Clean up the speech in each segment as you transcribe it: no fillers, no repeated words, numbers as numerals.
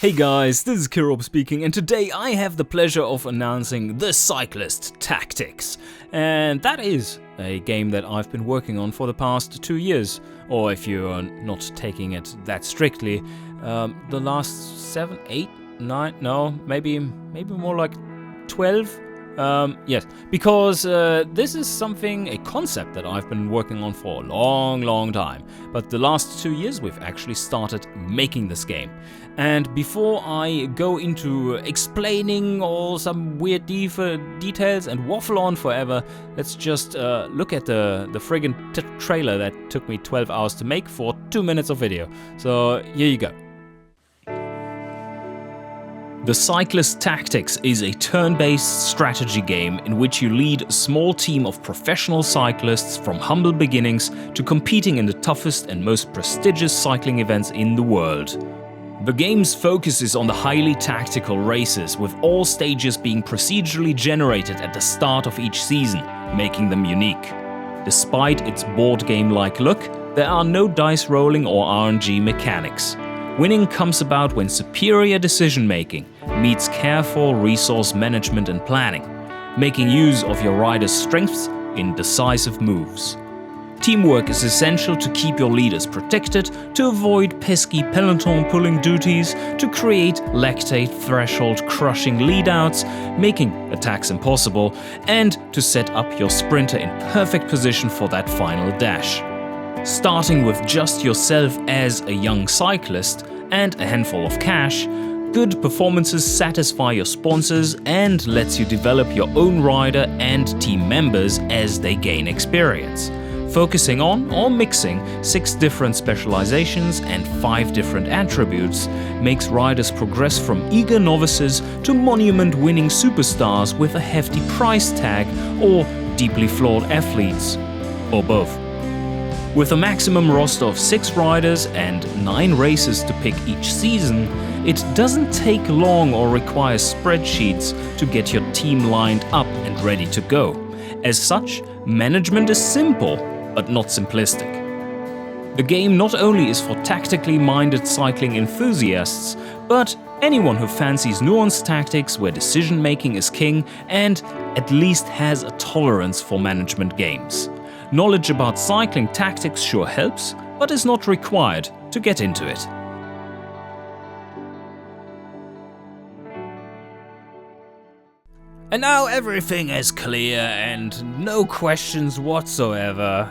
Hey guys, this is Kirob speaking, and today I have the pleasure of announcing the Cyclist Tactics. And that is a game that I've been working on for the past 2 years, or if you're not taking it that strictly, the last 7, 8, 9, no, maybe more like 12. Yes, because this is a concept that I've been working on for a long time. But the last 2 years we've actually started making this game. And before I go into explaining all some weird details and waffle on forever, let's just look at the friggin' trailer that took me 12 hours to make for 2 minutes of video. So here you go. The Cyclist Tactics is a turn-based strategy game in which you lead a small team of professional cyclists from humble beginnings to competing in the toughest and most prestigious cycling events in the world. The game's focus is on the highly tactical races, with all stages being procedurally generated at the start of each season, making them unique. Despite its board game-like look, there are no dice rolling or RNG mechanics. Winning comes about when superior decision-making meets careful resource management and planning, making use of your rider's strengths in decisive moves. Teamwork is essential to keep your leaders protected, to avoid pesky Peloton pulling duties, to create lactate threshold crushing leadouts, making attacks impossible, and to set up your sprinter in perfect position for that final dash. Starting with just yourself as a young cyclist and a handful of cash, good performances satisfy your sponsors and lets you develop your own rider and team members as they gain experience. Focusing on or mixing 6 different specializations and 5 different attributes makes riders progress from eager novices to monument-winning superstars with a hefty price tag, or deeply flawed athletes, or both. With a maximum roster of 6 riders and 9 races to pick each season, it doesn't take long or require spreadsheets to get your team lined up and ready to go. As such, management is simple, but not simplistic. The game not only is for tactically minded cycling enthusiasts, but anyone who fancies nuanced tactics where decision-making is king and at least has a tolerance for management games. Knowledge about cycling tactics sure helps, but is not required to get into it. And now everything is clear and no questions whatsoever.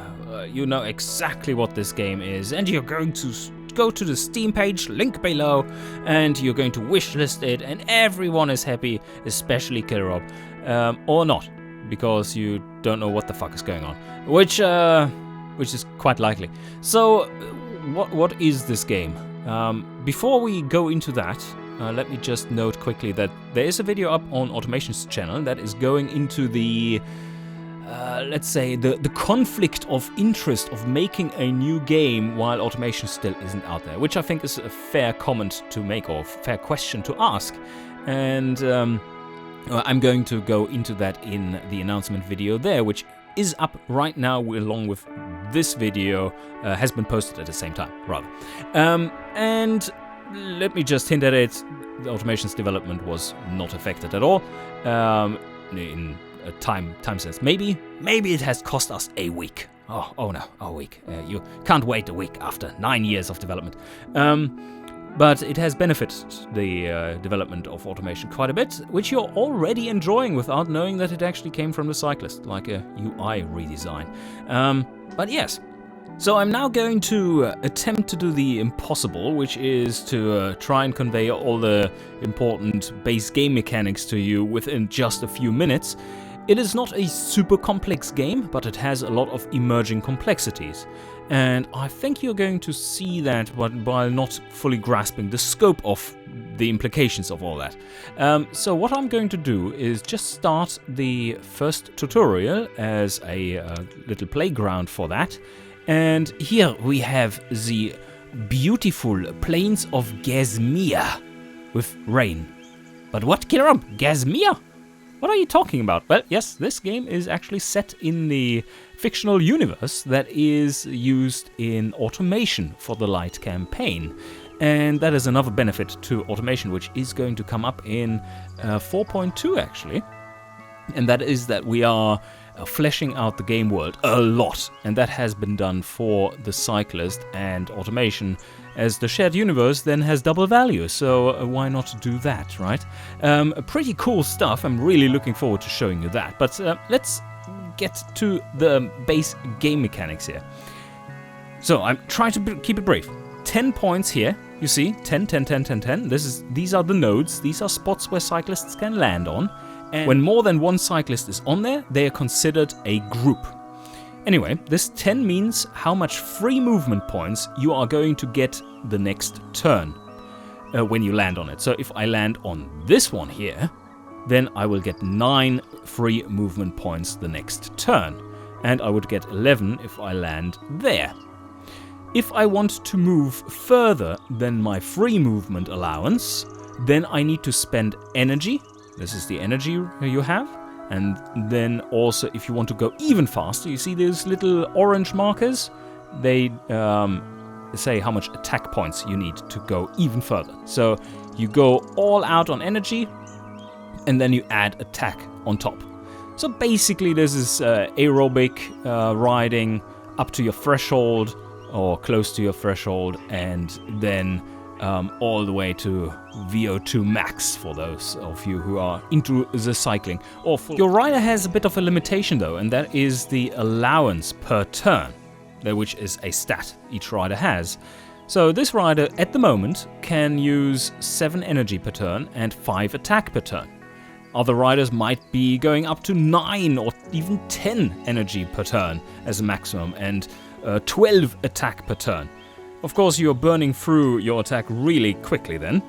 You know exactly what this game is, and you're going to go to the Steam page, link below, and you're going to wishlist it, and everyone is happy, especially Kirob. Or not, because you don't know what the fuck is going on, which is quite likely. So, what is this game? Before we go into that, let me just note quickly that there is a video up on Automation's channel that is going into the, let's say, the conflict of interest of making a new game while Automation still isn't out there, which I think is a fair comment to make, or fair question to ask. And I'm going to go into that in the announcement video there, which is up right now along with this video, has been posted at the same time, rather. And let me just hint at it, the Automation's development was not affected at all, in a time sense. Maybe it has cost us a week. Oh no, a week. You can't wait a week after 9 years of development. But it has benefited the development of Automation quite a bit, which you're already enjoying without knowing that it actually came from the Cyclist, like a UI redesign. But yes. So I'm now going to attempt to do the impossible, which is to try and convey all the important base game mechanics to you within just a few minutes. It is not a super complex game, but it has a lot of emerging complexities. And I think you're going to see that while not fully grasping the scope of the implications of all that. So what I'm going to do is just start the first tutorial as a little playground for that. And here we have the beautiful plains of Gazmir with rain. But what, Kirob? Gazmir? What are you talking about? Well, yes, this game is actually set in the fictional universe that is used in Automation for the Light campaign. And that is another benefit to automation, which is going to come up in 4.2 actually. And that is that we are fleshing out the game world a lot. And that has been done for the Cyclist and automation, as the shared universe then has double value. So why not do that, right? Pretty cool stuff. I'm really looking forward to showing you that. But let's get to the base game mechanics here. So I'm trying to keep it brief. 10 points here. You see, 10, 10, 10, 10, 10. These are the nodes. These are spots where cyclists can land on. And when more than one cyclist is on there, they are considered a group. Anyway, this 10 means how much free movement points you are going to get the next turn when you land on it. So if I land on this one here, then I will get 9 free movement points the next turn. And I would get 11 if I land there. If I want to move further than my free movement allowance, then I need to spend energy. This is the energy you have. And then also, if you want to go even faster, you see these little orange markers? They say how much attack points you need to go even further. So you go all out on energy, and then you add attack on top. So basically, this is aerobic riding up to your threshold, or close to your threshold, and then all the way to VO2 max for those of you who are into the cycling. Your rider has a bit of a limitation though, and that is the allowance per turn, which is a stat each rider has. So this rider at the moment can use 7 energy per turn and 5 attack per turn. Other riders might be going up to 9 or even 10 energy per turn as a maximum, and 12 attack per turn. Of course, you're burning through your attack really quickly then.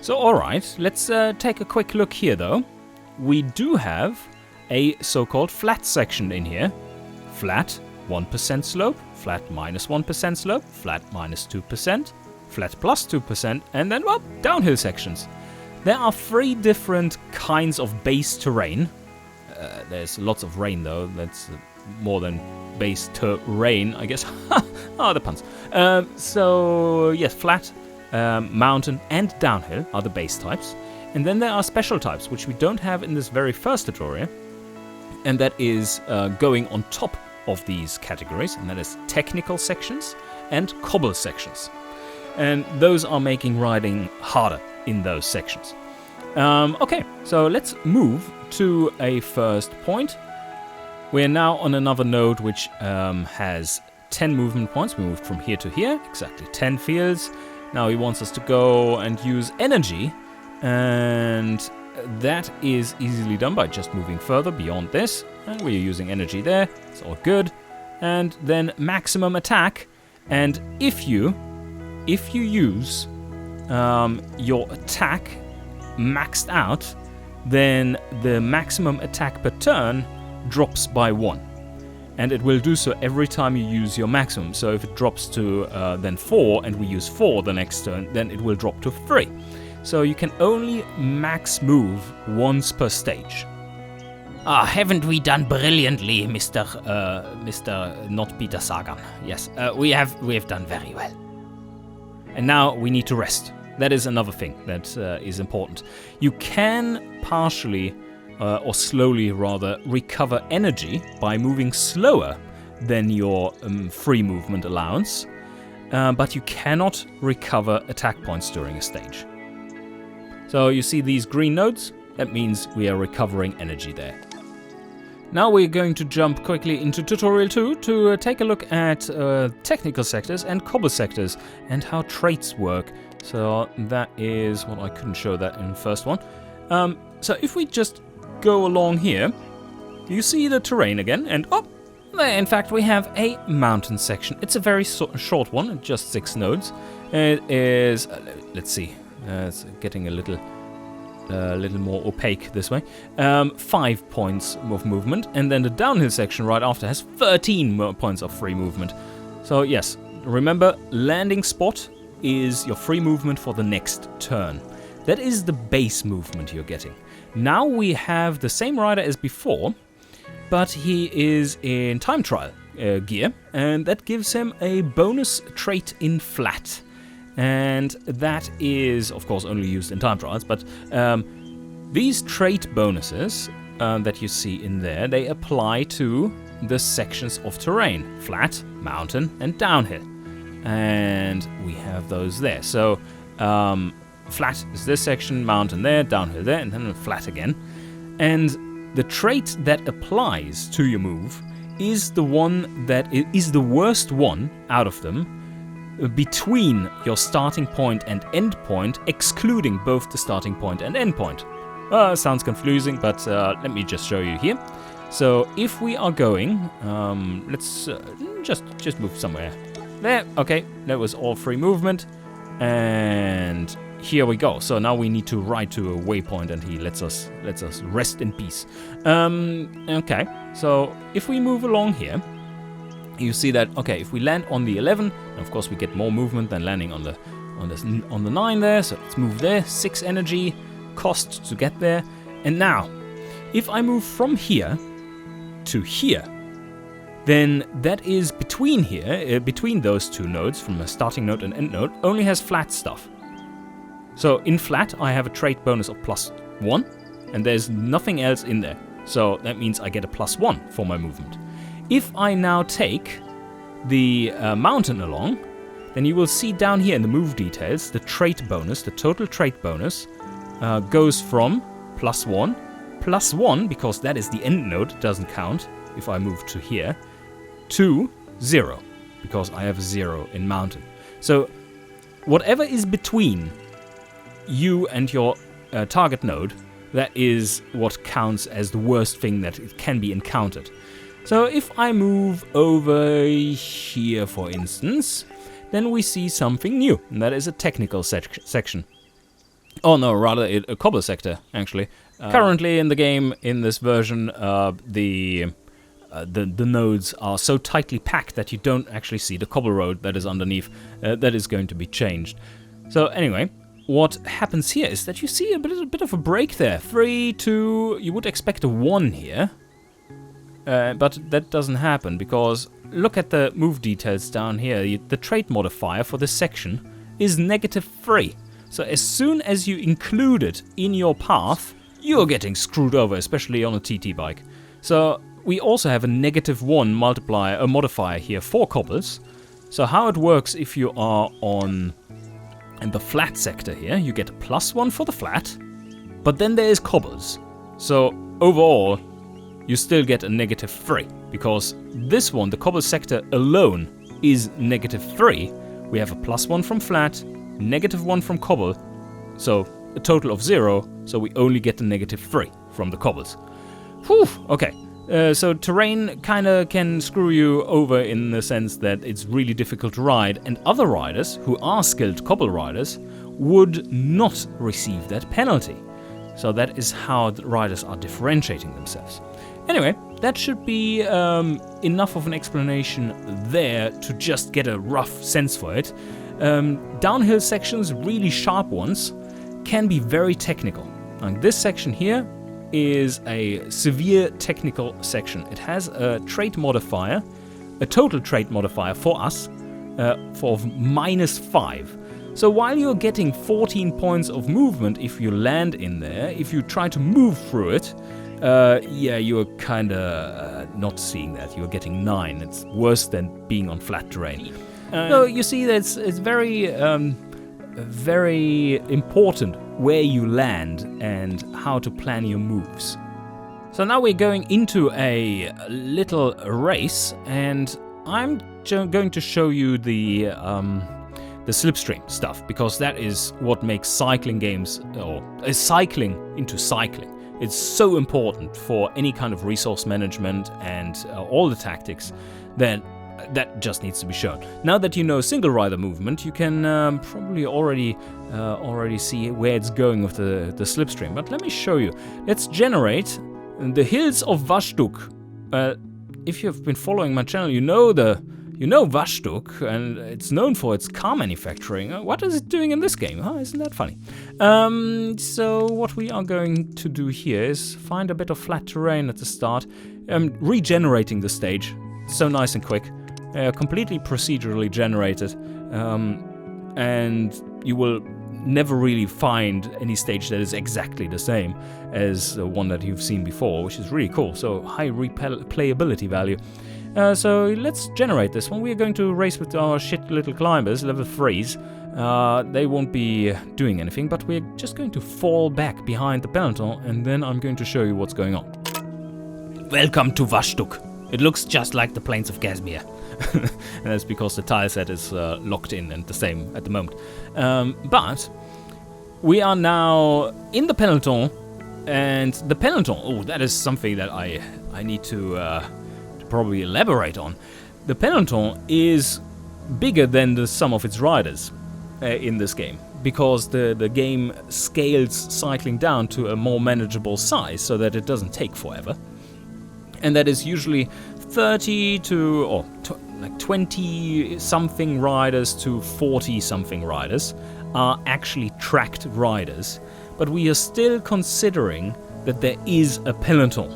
So alright, let's take a quick look here though. We do have a so-called flat section in here. Flat 1% slope, flat minus 1% slope, flat minus 2%, flat plus 2%, and then, well, downhill sections. There are 3 different kinds of base terrain. There's lots of rain though, that's more than base terrain, I guess. The puns. So yes, flat, mountain, and downhill are the base types. And then there are special types, which we don't have in this very first tutorial. And that is going on top of these categories, and that is technical sections and cobble sections. And those are making riding harder in those sections. Okay, so let's move to a first point. We're now on another node which has 10 movement points. We moved from here to here, exactly 10 fields. Now he wants us to go and use energy, and that is easily done by just moving further beyond this. And we're using energy there, it's all good. And then maximum attack, and if you use your attack maxed out, then the maximum attack per turn drops by 1, and it will do so every time you use your maximum. So if it drops to then 4 and we use 4 the next turn, then it will drop to 3. So you can only max move once per stage. Haven't we done brilliantly, Mr. Not Peter Sagan? Yes, we have done very well. And now we need to rest. That is another thing that is important. You can partially or slowly rather, recover energy by moving slower than your free movement allowance, but you cannot recover attack points during a stage. So you see these green nodes? That means we are recovering energy there. Now we're going to jump quickly into tutorial 2 to take a look at technical sectors and cobble sectors and how traits work. So that is what I couldn't show that in the first one. So if we just go along here, you see the terrain again, and there in fact we have a mountain section. It's a very short one, just 6 nodes. It is, let's see, it's getting a little more opaque this way. 5 points of movement, and then the downhill section right after has 13 points of free movement. So yes, remember, landing spot is your free movement for the next turn. That is the base movement you're getting. Now we have the same rider as before, but he is in time trial gear, and that gives him a bonus trait in flat. And that is, of course, only used in time trials, but these trait bonuses that you see in there, they apply to the sections of terrain: flat, mountain, and downhill. And we have those there. So flat is this section, mountain there, downhill there, and then flat again. And the trait that applies to your move is the one that is the worst one out of them between your starting point and end point, excluding both the starting point and end point. Sounds confusing, but let me just show you here. So if we are going, let's just move somewhere. There, okay, that was all free movement. And here we go. So now we need to ride to a waypoint, and he lets us rest in peace. Okay, so if we move along here, you see that, okay, if we land on the 11, of course we get more movement than landing on the 9 there. So let's move there. 6 energy cost to get there. And now, if I move from here to here, then that is between here, between those two nodes, from a starting node and end node, only has flat stuff. So in flat, I have a trait bonus of +1, and there's nothing else in there. So that means I get a +1 for my movement. If I now take the mountain along, then you will see down here in the move details, the trait bonus, the total trait bonus, goes from +1, because that is the end node, it doesn't count if I move to here, to 0, because I have a 0 in mountain. So whatever is between you and your target node, that is what counts as the worst thing that it can be encountered. So if I move over here, for instance, then we see something new, and that is a technical section. Oh no, rather a cobble sector, actually. Currently in the game, in this version, the nodes are so tightly packed that you don't actually see the cobble road that is underneath. That is going to be changed. So anyway, what happens here is that you see a bit of a break there. 3, 2, you would expect a 1 here. But that doesn't happen, because look at the move details down here. The trait modifier for this section is -3. So as soon as you include it in your path, you're getting screwed over, especially on a TT bike. So we also have a -1 modifier here for cobbles. So how it works, if you are in the flat sector here, you get a +1 for the flat, but then there is cobbles. So overall, you still get a -3, because this one, the cobble sector alone, is -3. We have a +1 from flat, -1 from cobble, so a total of 0, so we only get the -3 from the cobbles. Whew, okay. So terrain kind of can screw you over in the sense that it's really difficult to ride, and other riders who are skilled cobble riders would not receive that penalty. So that is how the riders are differentiating themselves. Anyway, that should be enough of an explanation there to just get a rough sense for it. Downhill sections, really sharp ones, can be very technical. And this section here is a severe technical section. It has a trait modifier, a total trait modifier for us, for -5. So while you're getting 14 points of movement if you land in there, if you try to move through it, yeah, you're kind of not seeing that. You're getting 9. It's worse than being on flat terrain. So you see that it's very important where you land and how to plan your moves. So now we're going into a little race, and I'm going to show you the Slipstream stuff, because that is what makes cycling games, or cycling into cycling. It's so important for any kind of resource management and all the tactics that just needs to be shown. Now that you know single rider movement, you can probably already see where it's going with the Slipstream. But let me show you. Let's generate the hills of Vashduk. If you've been following my channel, you know Vashduk, and it's known for its car manufacturing. What is it doing in this game? Huh? Isn't that funny? So what we are going to do here is find a bit of flat terrain at the start, regenerating the stage. So nice and quick, completely procedurally generated. and you will never really find any stage that is exactly the same as one that you've seen before, which is really cool. So high replayability value. So let's generate this one. We are going to race with our shit little climbers, level 3s. They won't be doing anything, but we're just going to fall back behind the peloton, and then I'm going to show you what's going on. Welcome to Vashduk. It looks just like the Plains of Kashmir. And that's because the tile set is locked in and the same at the moment. But we are now in the peloton, and the peloton, oh, that is something that I need to probably elaborate on. The peloton is bigger than the sum of its riders in this game, because the game scales cycling down to a more manageable size so that it doesn't take forever. And that is usually 30 to like 20 something riders to 40 something riders are actually tracked riders, but we are still considering that there is a peloton.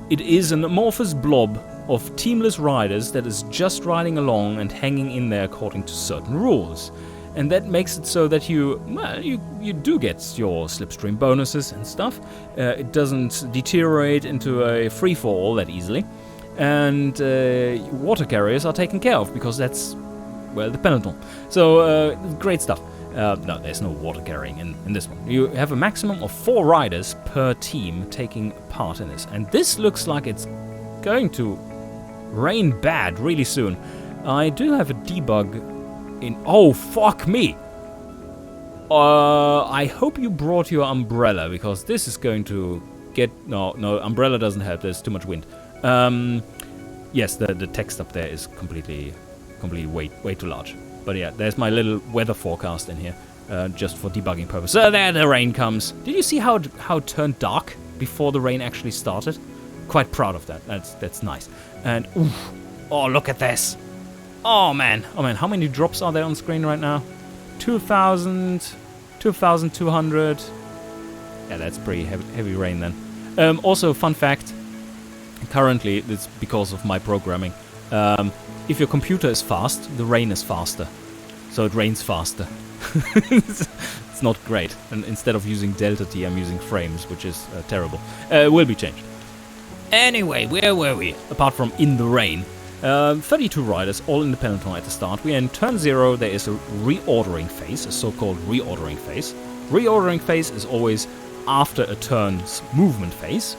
It is an amorphous blob of teamless riders that is just riding along and hanging in there according to certain rules. And that makes it so that you do get your Slipstream bonuses and stuff. It doesn't deteriorate into a free-for-all that easily. And water carriers are taken care of, because that's, well, the peloton. So, great stuff. No, there's no water carrying in this one. You have a maximum of 4 riders per team taking part in this. And this looks like it's going to rain bad really soon. I do have a debug in... Oh, fuck me! I hope you brought your umbrella, because this is going to get... No, umbrella doesn't help. There's too much wind. Yes, the text up there is completely way too large. But yeah, there's my little weather forecast in here, just for debugging purposes. So there the rain comes. Did you see how it turned dark before the rain actually started? Quite proud of that. That's nice. And oof, oh, look at this. Oh man, how many drops are there on screen right now? 2,000, 2,200. Yeah, that's pretty heavy rain then. Also, fun fact. Currently, it's because of my programming. If your computer is fast, the rain is faster. So it rains faster. It's not great. And instead of using delta T, I'm using frames, which is terrible. It will be changed. Anyway, where were we? Apart from in the rain. 32 riders, all in the peloton at the start. We are in turn 0. There is a reordering phase, a so-called reordering phase. Reordering phase is always after a turn's movement phase.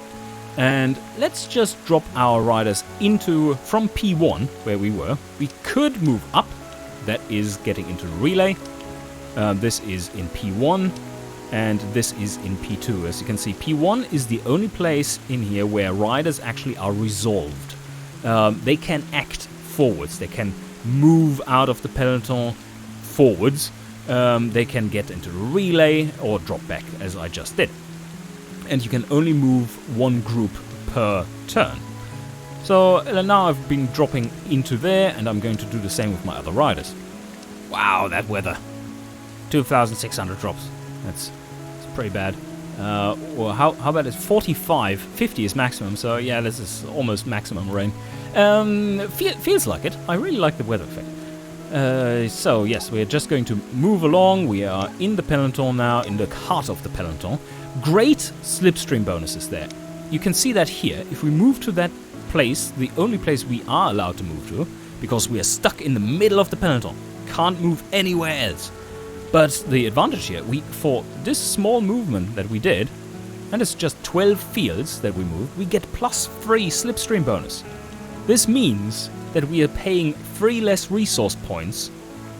And let's just drop our riders from P1, where we were. We could move up. That is getting into relay. This is in P1, and this is in P2. As you can see, P1 is the only place in here where riders actually are resolved. They can act forwards. They can move out of the peloton forwards. They can get into relay or drop back, as I just did. And you can only move one group per turn. So now I've been dropping into there, and I'm going to do the same with my other riders. Wow, that weather. 2,600 drops. That's pretty bad. Well, how about it? 45, 50 is maximum, so yeah, this is almost maximum rain. Feels like it. I really like the weather effect. So yes, we're just going to move along. We are in the peloton now, in the heart of the peloton. Great slipstream bonuses there. You can see that here. If we move to that place, the only place we are allowed to move to, because we are stuck in the middle of the peloton, can't move anywhere else. But the advantage here, for this small movement that we did, and it's just 12 fields that we moved, we get +3 slipstream bonus. This means that we are paying 3 less resource points,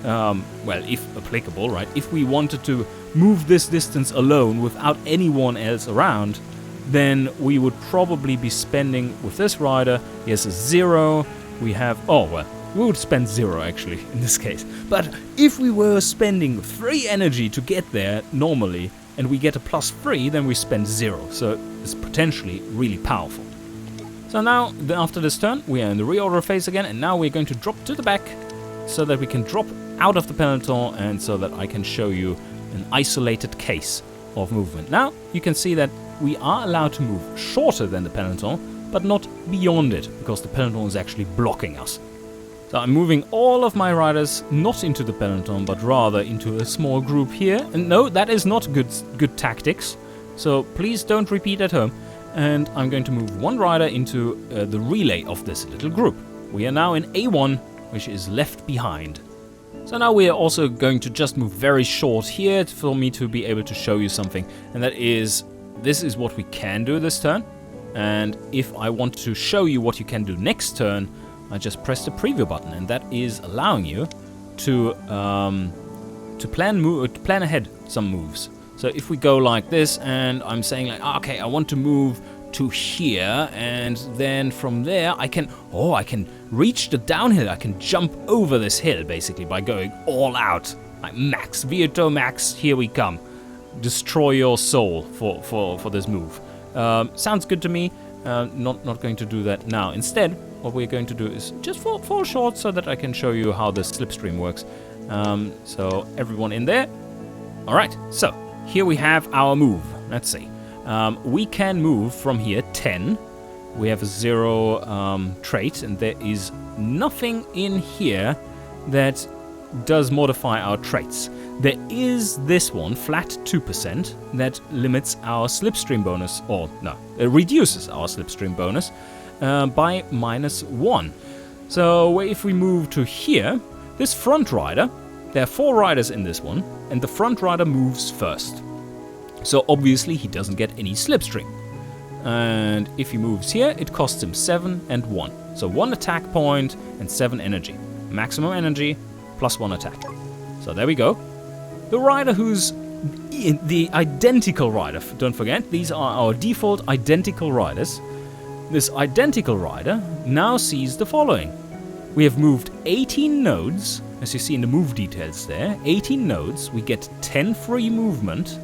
well, if applicable, right? If we wanted to move this distance alone without anyone else around, then we would probably be spending, with this rider, he has a 0, we have, oh well, we would spend 0 actually in this case. But if we were spending 3 energy to get there normally, and we get a +3, then we spend 0, so it's potentially really powerful. So now, after this turn, we are in the reorder phase again, and now we're going to drop to the back, so that we can drop out of the peloton, and so that I can show you an isolated case of movement. Now, you can see that we are allowed to move shorter than the peloton, but not beyond it, because the peloton is actually blocking us. So I'm moving all of my riders not into the peloton, but rather into a small group here. And no, that is not good tactics. So please don't repeat at home. And I'm going to move one rider into the relay of this little group. We are now in A1, which is left behind. So now we are also going to just move very short here for me to be able to show you something. And that is, this is what we can do this turn. And if I want to show you what you can do next turn, I just press the preview button, and that is allowing you to plan ahead some moves. So if we go like this, and I'm saying like, okay, I want to move to here, and then from there I can reach the downhill. I can jump over this hill basically by going all out, like max, Vieto max. Here we come, destroy your soul for this move. Sounds good to me. Not going to do that now. Instead, what we're going to do is just fall short so that I can show you how the Slipstream works. So everyone in there. All right, so here we have our move. Let's see. We can move from here 10. We have a 0 trait, and there is nothing in here that does modify our traits. There is this one, flat 2%, that limits our Slipstream bonus, or no, it reduces our Slipstream bonus by -1. So if we move to here, this front rider, there are 4 riders in this one, and the front rider moves first. So obviously he doesn't get any Slipstream. And if he moves here, it costs him 7 and 1. So 1 attack point and 7 energy. Maximum energy plus 1 attack. So there we go. The rider who's the identical rider, don't forget, these are our default identical riders. This identical rider now sees the following. We have moved 18 nodes, as you see in the move details there, 18 nodes, we get 10 free movement.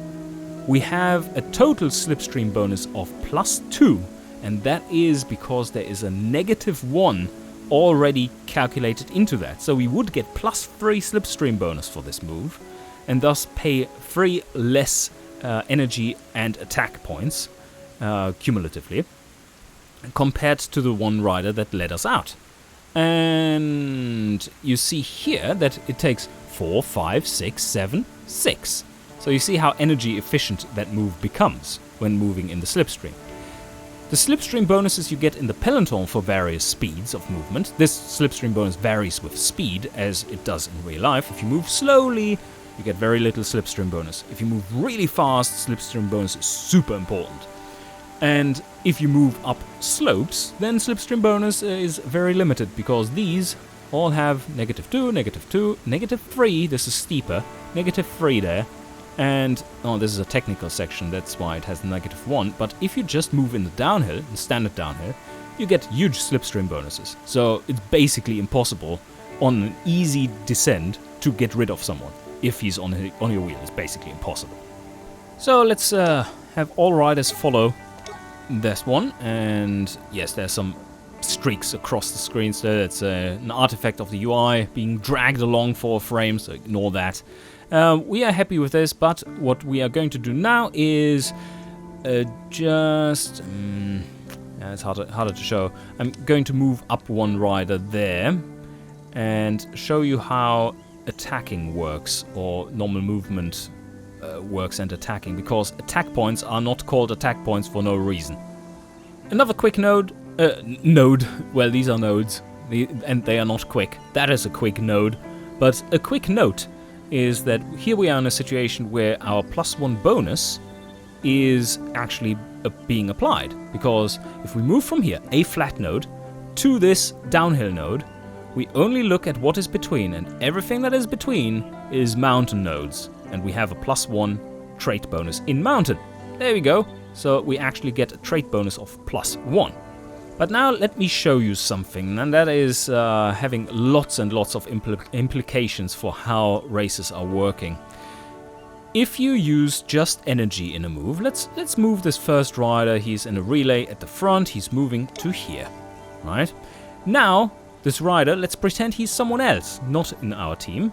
We have a total Slipstream bonus of +2, and that is because there is a -1 already calculated into that. So we would get +3 Slipstream bonus for this move, and thus pay 3 less energy and attack points cumulatively, compared to the one rider that led us out. And you see here that it takes 4, 5, 6, 7, 6. So you see how energy efficient that move becomes when moving in the Slipstream. The Slipstream bonuses you get in the Peloton for various speeds of movement. This Slipstream bonus varies with speed, as it does in real life. If you move slowly, you get very little Slipstream bonus. If you move really fast, Slipstream bonus is super important. And if you move up slopes, then Slipstream bonus is very limited, because these all have -2, -2, -3, this is steeper, -3 there. And, this is a technical section, that's why it has -1. But if you just move in the downhill, the standard downhill, you get huge Slipstream bonuses. So it's basically impossible on an easy descent to get rid of someone. If he's on your wheel, it's basically impossible. So let's have all riders follow this one. And yes, there's some streaks across the screen, so it's an artifact of the UI being dragged along for a frame, so ignore that. We are happy with this, but what we are going to do now is it's harder to show. I'm going to move up one rider there and show you how attacking works, or normal movement works and attacking, because attack points are not called attack points for no reason. Another quick node, well, these are nodes, and they are not quick. That is a quick node, but a quick note is that here we are in a situation where our +1 bonus is actually being applied, because if we move from here, a flat node, to this downhill node, we only look at what is between, and everything that is between is mountain nodes, and we have a +1 trait bonus in mountain. There we go, so we actually get a trait bonus of +1. But now let me show you something, and that is having lots and lots of implications for how races are working. If you use just energy in a move, let's move this first rider. He's in a relay at the front. He's moving to here, right? Now, this rider, let's pretend he's someone else, not in our team,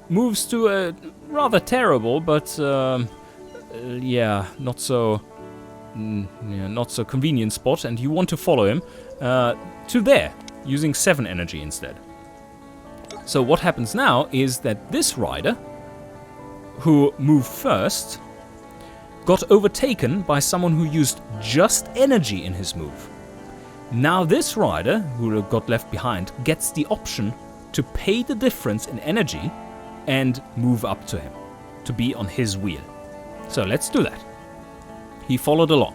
moves to a rather terrible, but not so convenient spot, and you want to follow him to there, using 7 energy instead. So what happens now is that this rider, who moved first, got overtaken by someone who used just energy in his move. Now this rider, who got left behind, gets the option to pay the difference in energy and move up to him, to be on his wheel. So let's do that. He followed along.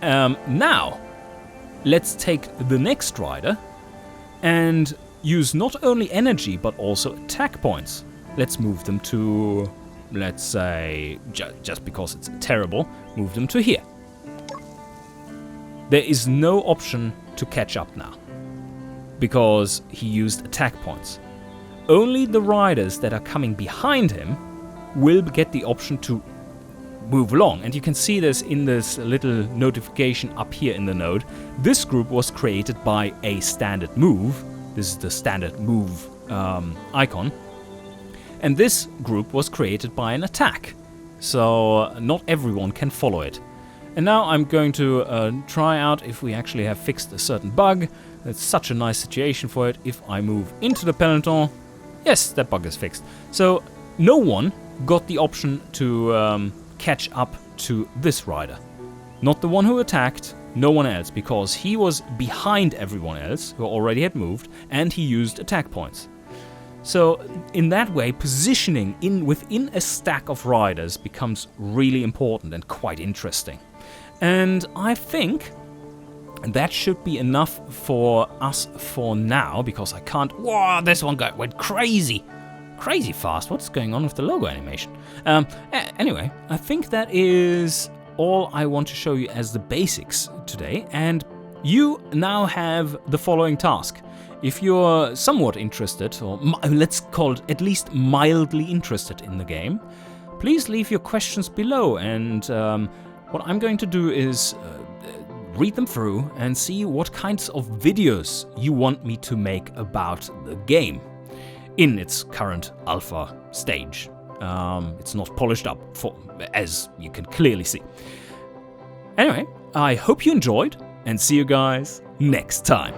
Now, let's take the next rider and use not only energy but also attack points. Let's move them to, let's say, just because it's terrible, move them to here. There is no option to catch up now, because he used attack points. Only the riders that are coming behind him will get the option to move along. And you can see this in this little notification up here in the node. This group was created by a standard move. This is the standard move icon. And this group was created by an attack. So not everyone can follow it. And now I'm going to try out if we actually have fixed a certain bug. It's such a nice situation for it. If I move into the peloton, yes, that bug is fixed. So no one got the option to catch up to this rider. Not the one who attacked, no one else, because he was behind everyone else who already had moved, and he used attack points. So in that way, positioning within a stack of riders becomes really important and quite interesting. And I think that should be enough for us for now, because I can't... Whoa, this one went crazy! Crazy fast. What's going on with the logo animation? Anyway, I think that is all I want to show you as the basics today. And you now have the following task. If you're somewhat interested, or let's call it at least mildly interested in the game, please leave your questions below, and what I'm going to do is read them through and see what kinds of videos you want me to make about the game in its current alpha stage. It's not polished up, as you can clearly see. Anyway, I hope you enjoyed, and see you guys next time.